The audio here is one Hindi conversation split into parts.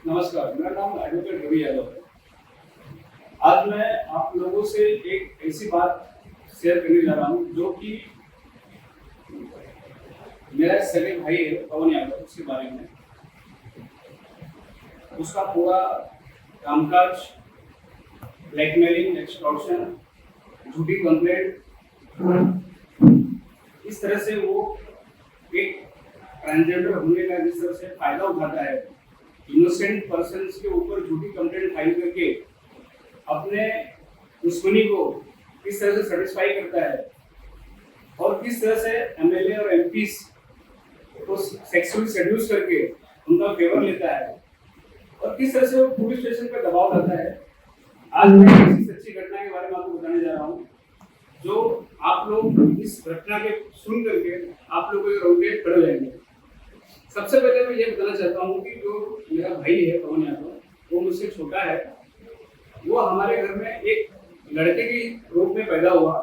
नमस्कार, मेरा नाम एडवोकेट रवि यादव है। आज मैं आप लोगों से एक ऐसी बात शेयर करने जा रहा हूँ जो कि मेरा सगे भाई है पवन यादव, उसके बारे में। उसका पूरा कामकाज ब्लैकमेलिंग, एक्सटॉर्शन, झूठी कंप्लेंट, इस तरह से वो एक ट्रांसजेंडर होने का जिस तरह से फायदा उठाता है, इनोसेंट पर्सन्स के ऊपर झूठी कंप्लेंट फाइल करके अपने दुश्मनी को किस तरह से सेटिस्फाई करता है और किस तरह से एमएलए और एमपीस को सेक्सुअली सेड्यूस करके उनका फेवर लेता है और किस तरह से वो पुलिस स्टेशन पर दबाव डालता है। आज मैं इसी सच्ची घटना के बारे में आपको बताने जा रहा हूँ, जो आप लोग इस घटना के सुन करके आप लोगों के रोंगटे खड़े हो जाएंगे। सबसे पहले मैं ये बताना चाहता हूँ कि जो मेरा भाई है पवन यादव, वो मुझसे छोटा है। वो हमारे घर में एक लड़के के रूप में पैदा हुआ।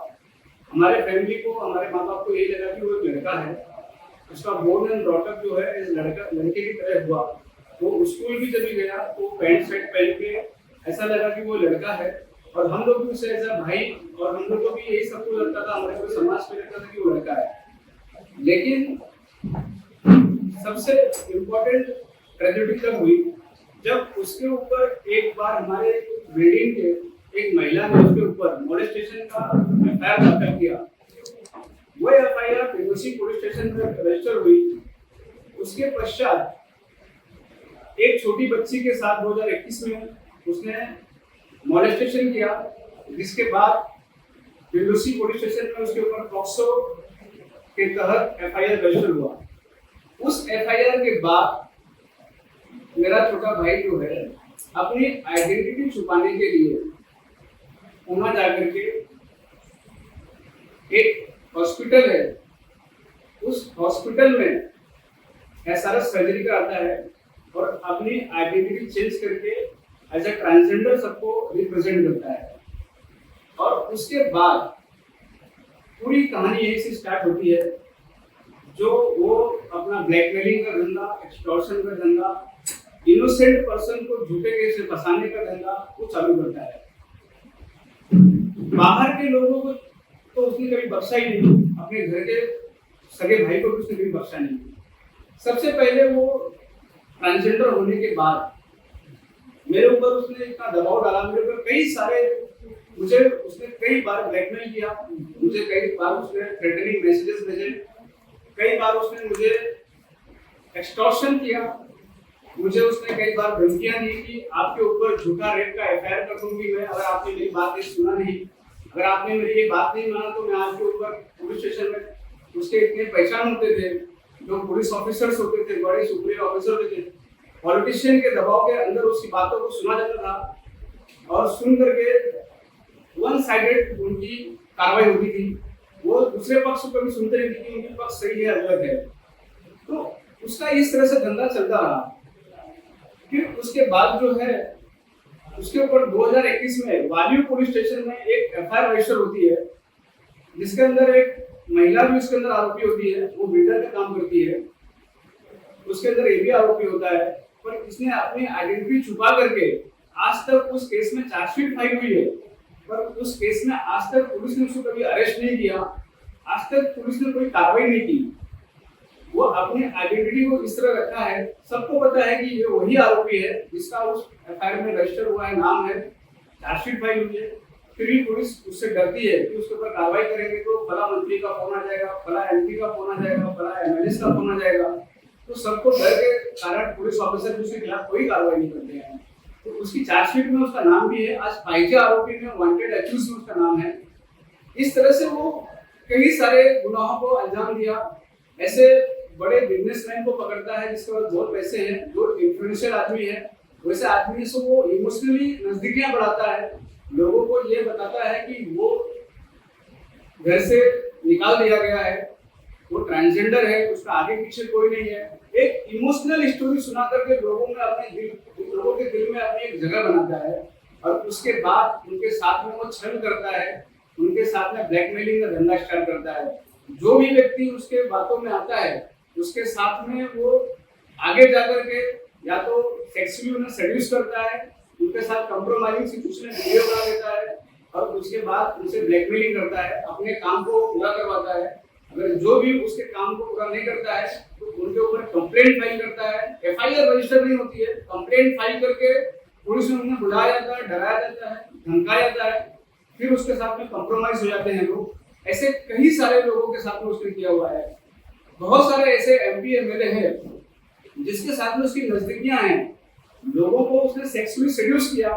हमारे फैमिली को, हमारे माँ बाप को यही लगा कि वो एक लड़का है। उसका बोर्न एंड ब्रॉटअप जो है इस लड़के की तरह हुआ। वो स्कूल भी जब गया तो पैंट शर्ट पहन के ऐसा लगा कि वो लड़का है, और हम लोग भी उसे ऐसा भाई, और हम लोग को भी यही सब कुछ लगता था, हमारे पूरे समाज में लगता था कि वो लड़का है। लेकिन सबसे इम्पोर्टेंट ट्रेजेडी तब हुई जब उसके ऊपर एक बार हमारे बिल्डिंग के एक महिला ने उसके ऊपर मोलेस्टेशन का एफआईआर दाखिल किया। वो एफआईआर पेगोसी पुलिस स्टेशन में रजिस्टर हुई। उसके पश्चात एक छोटी बच्ची के साथ 2021 में उसने मोलेस्टेशन किया, जिसके बाद पेगोसी पुलिस स्टेशन में उसके ऊपर पॉक्सो के तहत एफआईआर रजिस्टर हुआ। उस एफआईआर के बाद मेरा छोटा भाई जो है अपनी आइडेंटिटी छुपाने के लिए वहां जाकर के एक हॉस्पिटल है, उस हॉस्पिटल में एसआरएस सर्जरी कराता है और अपनी आइडेंटिटी चेंज करके एज ए ट्रांसजेंडर सबको रिप्रेजेंट करता है। और उसके बाद पूरी कहानी यहीं से स्टार्ट होती है, जो वो अपना ब्लैकमेलिंग का धंधा, एक्सटॉर्शन का धंधा, इनोसेंट पर्सन को झूठे केस से फंसाने का धंधा वो चालू करता है। बाहर के लोगों को तो उसने कभी बख्शा ही नहीं, अपने घर के सगे भाई को भी उसने कभी बख्शा नहीं। सबसे पहले वो ट्रांसजेंडर होने के बाद मेरे ऊपर उसने इतना दबाव डाला, मेरे ऊपर उसने कई बार ब्लैकमेल किया, मुझे कई बार उसने थ्रेटनिंग मैसेजेस भेजे, कई बार उसने मुझे एक्सटॉर्शन किया, मुझे उसने कई बार धमकियां दी कि आपके ऊपर झूठा रेप का एफआईआर कर दूंगी मैं, अगर आपने मेरी बात नहीं सुना नहीं, अगर आपने मेरी ये बात नहीं माना तो मैं आपके ऊपर पुलिस स्टेशन में। उसके इतने पहचान होते थे, जो पुलिस ऑफिसर्स होते थे, बड़े सुपीरियर ऑफिसर होते थे, पॉलिटिशियन के दबाव के अंदर उसकी बातों को सुना जाता था और सुन करके वन साइडेड उनकी कार्रवाई होती थी। वो दूसरे पक्ष को भी सुनते नहीं थे कि उनके पक्ष सही है, गलत है। तो उसका इस तरह से धंधा चलता रहा। फिर उसके बाद जो है उसके ऊपर 2021 में वालियो पुलिस स्टेशन में एक एफआईआर रजिस्टर होती है, जिसके अंदर एक महिला भी उसके अंदर आरोपी होती है। वो बिल्डर का काम करती है, उसके अंदर ये भी आरोपी होता है, पर इसने अपनी आइडेंटिटी छुपा करके आज तक उस केस में चार्जशीट फाइल हुई है, पर उस केस में आज तक पुलिस ने उसको कभी अरेस्ट नहीं किया, आज तक पुलिस ने कोई कार्रवाई नहीं की। वो अपनी आइडेंटिटी को इस तरह रखा है, सबको पता है कि ये वही आरोपी है जिसका उस एफआईआर में रजिस्टर हुआ है, नाम है, चार्जशीट फाइल हुई है। फिर भी पुलिस उससे डरती है कि उसके ऊपर कार्रवाई करेंगे तो फला मंत्री का फोन आ जाएगा, फला एमपी का फोन आ जाएगा, फला एमएलए का फोन आ जाएगा। तो सबको डर के कारण पुलिस ऑफिसर उसके खिलाफ कोई कार्रवाई नहीं करते हैं। तो उसकी चार्जशीट में उसका नाम भी है, आज पाइजे आरोपी में, वांटेड एक्यूज में उसका नाम है। इस तरह से वो कई सारे गुनाहों को अंजाम दिया। ऐसे बड़े बिजनेसमैन को पकड़ता है जिसके पास बहुत पैसे हैं, जो इन्फ्लुएंशियल आदमी है, वैसे आदमी से वो इमोशनली नजदीकियां बढ़ाता है, लोगों को ये बताता है कि वो घर से निकाल दिया गया है, वो ट्रांसजेंडर है, उसका आगे पीछे कोई नहीं है। एक इमोशनल स्टोरी सुना करके लोगों के दिल में अपनी एक जगह बनाता है, और उसके बाद उनके साथ में वो छल करता है, उनके साथ में ब्लैकमेलिंग का धंधा स्टार्ट करता है। जो भी व्यक्ति उसके बातों में आता है उसके साथ में वो आगे जाकर के या तो सेक्सुअली उन्हें सेड्यूस करता है, उनके साथ कंप्रोमाइजिंग सिचुएशन में वीडियो बना देता है और उसके बाद उनसे ब्लैकमेलिंग करता है, अपने काम को पूरा करवाता है। अगर जो भी उसके काम को पूरा नहीं करता है तो उनके ऊपर कंप्लेंट फाइल करता है। एफआईआर रजिस्टर नहीं होती है, कंप्लेंट फाइल करके पुलिस में उन्हें बुलाया जाता है, डराया जाता है, धमकाया जाता है, फिर उसके साथ में कंप्रोमाइज हो जाते हैं लोग। ऐसे कई सारे लोगों के साथ में उसने किया हुआ है। बहुत सारे ऐसे एमपी एमएलए हैं जिसके साथ में उसकी नजदीकियां हैं, लोगों को उसने सेक्सुअली सेड्यूस किया,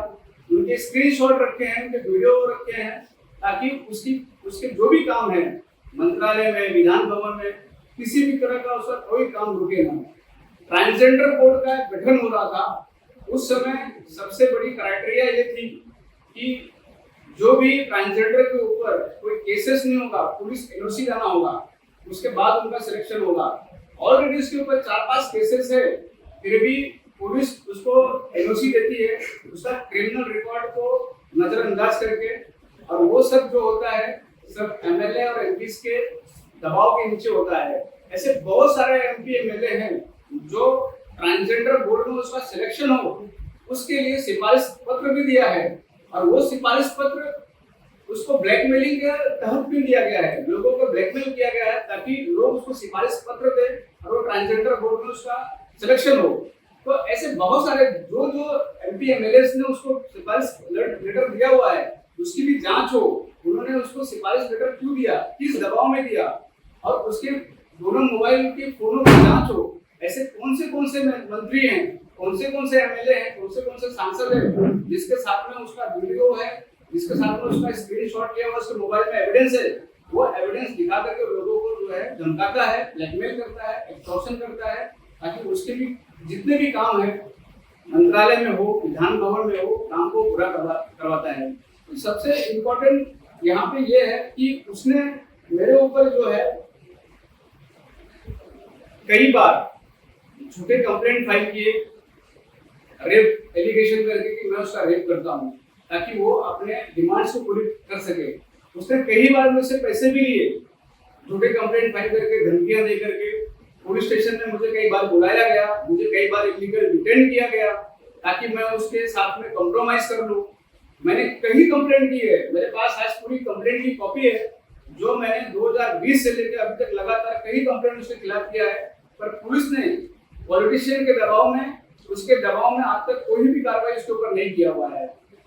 उनके स्क्रीनशॉट रखे हैं, उनके वीडियो रखे हैं, ताकि उसके जो भी काम है मंत्रालय में, विधान भवन में, किसी भी तरह का उसका कोई काम रुके ना। ट्रांसजेंडर बोर्ड का गठन हो रहा था, उस समय सबसे बड़ी क्राइटेरिया ये थी कि जो भी ट्रांसजेंडर के ऊपर कोई केसेस नहीं होगा, पुलिस एनओसी लाना होगा, उसके बाद उनका सिलेक्शन होगा। ऑलरेडी उसके ऊपर 4-5 केसेस है, फिर भी पुलिस उसको एनओसी देती है, उसका क्रिमिनल रिकॉर्ड को नजरअंदाज करके। और वो सब जो होता है सब एमएलए और एमपी के दबाव के नीचे होता है। ऐसे बहुत सारे एमपी एमएलए हैं जो ट्रांसजेंडर बोर्ड में उसका सिलेक्शन हो उसके लिए सिफारिश पत्र भी दिया है, और वो सिफारिश पत्र उसको ब्लैकमेलिंग के तहत भी दिया गया है, लोगों को ब्लैकमेल किया गया है ताकि लोग उसको सिफारिश पत्र दे और वो ट्रांसजेंडर बोर्ड में उसका सिलेक्शन हो। तो ऐसे बहुत सारे जो एमपी एमएलए ने उसको सिफारिश लेटर दिया हुआ है, उसकी भी जांच हो, उन्होंने उसको सिफारिश लेटर क्यों दिया, किस दबाव में दिया, और उसके दोनों मोबाइल के फोनों की जांच हो। ऐसे कौन से मंत्री हैं, कौन से एमएलए हैं, कौन से सांसद हैं जिसके साथ में उसका वीडियो है, जिसके साथ में उसका स्क्रीनशॉट लिया हुआ, उसके मोबाइल में एविडेंस है, वो एविडेंस दिखा करके लोगों को जो है धमकाता है, ब्लैकमेल करता है, एक्सटॉर्शन करता है, ताकि उसके भी जितने भी काम है मंत्रालय में हो, विधान भवन में हो, काम को पूरा करवाता है। तो सबसे इम्पोर्टेंट यहाँ पे ये है कि उसने मेरे ऊपर जो है कई बार झूठे कंप्लेंट फाइल किए, रेप एलिगेशन करके कि मैं उसका रेप करता हूँ, ताकि वो अपने डिमांड्स को पूरी कर सके। उसने कई बार मुझसे पैसे भी लिए, झूठे कंप्लेंट फाइल करके, धमकियां दे करके। पुलिस स्टेशन में मुझे कई बार बुलाया गया, मुझे कई बार इलीगल डिटेन किया गया ताकि मैं उसके साथ में कॉम्प्रोमाइज कर लूं। मैंने कई कंप्लेंट की है, मेरे पास आज पूरी कंप्लेंट की कॉपी है जो मैंने 2020 से लेकर अभी तक लगातार कई कंप्लेंट उसके खिलाफ किया है, पर पुलिस ने पॉलिटिशियन के दबाव में, उसके दबाव में आज तक कोई भी कार्रवाई उसके ऊपर नहीं किया हुआ है।